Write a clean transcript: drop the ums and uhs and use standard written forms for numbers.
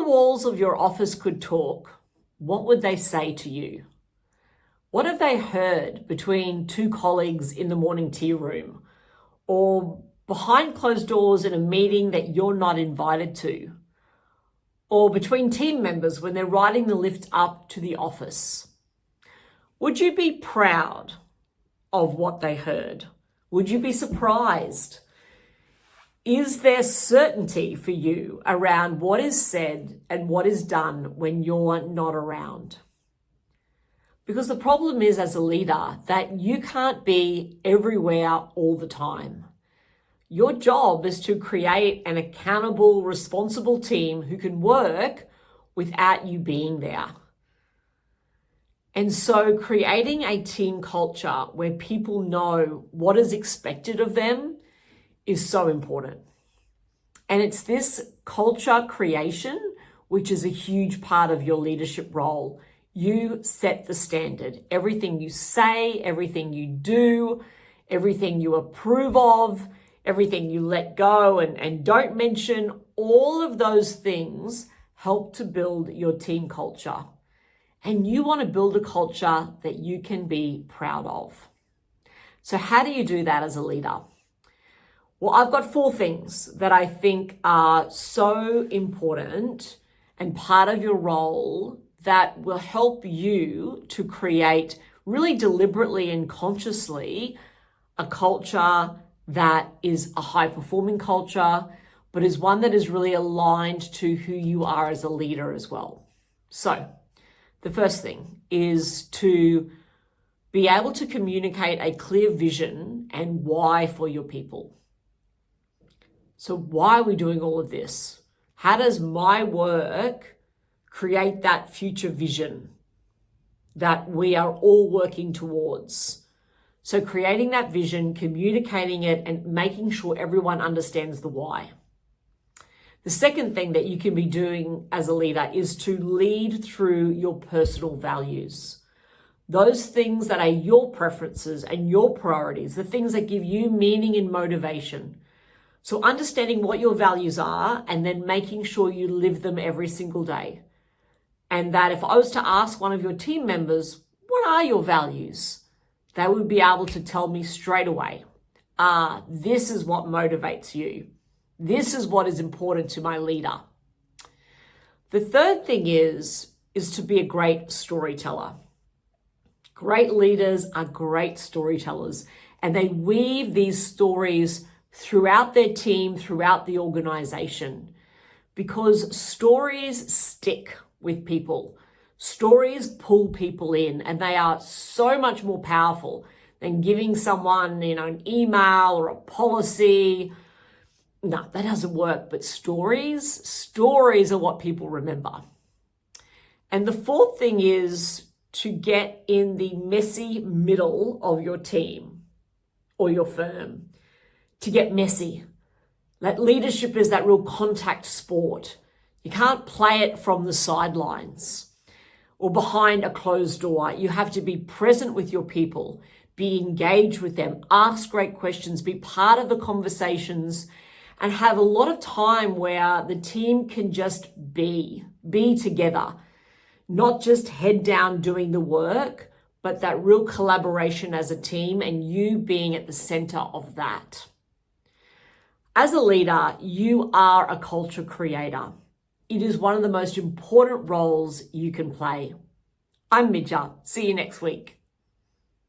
walls of your office could talk, what would they say to you? What have they heard between two colleagues in the morning tea room, or behind closed doors in a meeting that you're not invited to, or between team members when they're riding the lift up to the office? Would you be proud of what they heard? Would you be surprised? Is there certainty for you around what is said and what is done when you're not around? Because the problem is, as a leader, that you can't be everywhere all the time. Your job is to create an accountable, responsible team who can work without you being there. And so creating a team culture where people know what is expected of them is so important. And it's this culture creation which is a huge part of your leadership role. You set the standard. Everything you say, everything you do, everything you approve of, everything you let go and don't mention, all of those things help to build your team culture. And you want to build a culture that you can be proud of. So how do you do that as a leader? Well, I've got 4 things that I think are so important and part of your role that will help you to create really deliberately and consciously a culture that is a high-performing culture, but is one that is really aligned to who you are as a leader as well. So the first thing is to be able to communicate a clear vision and why for your people. So why are we doing all of this? How does my work create that future vision that we are all working towards? So creating that vision, communicating it, and making sure everyone understands the why. The second thing that you can be doing as a leader is to lead through your personal values. Those things that are your preferences and your priorities, the things that give you meaning and motivation. So understanding what your values are and then making sure you live them every single day. And that if I was to ask one of your team members, what are your values? They would be able to tell me straight away, this is what motivates you. This is what is important to my leader. The third thing is to be a great storyteller. Great leaders are great storytellers, and they weave these stories throughout their team, throughout the organization, because stories stick with people. Stories pull people in, and they are so much more powerful than giving someone, an email or a policy. No, that doesn't work. But stories are what people remember. And the fourth thing is to get in the messy middle of your team or your firm, to get messy. That leadership is that real contact sport. You can't play it from the sidelines or behind a closed door. You have to be present with your people, be engaged with them, ask great questions, be part of the conversations, and have a lot of time where the team can just be together, not just head down doing the work, but that real collaboration as a team and you being at the center of that. As a leader, you are a culture creator. It is one of the most important roles you can play. I'm Midja. See you next week.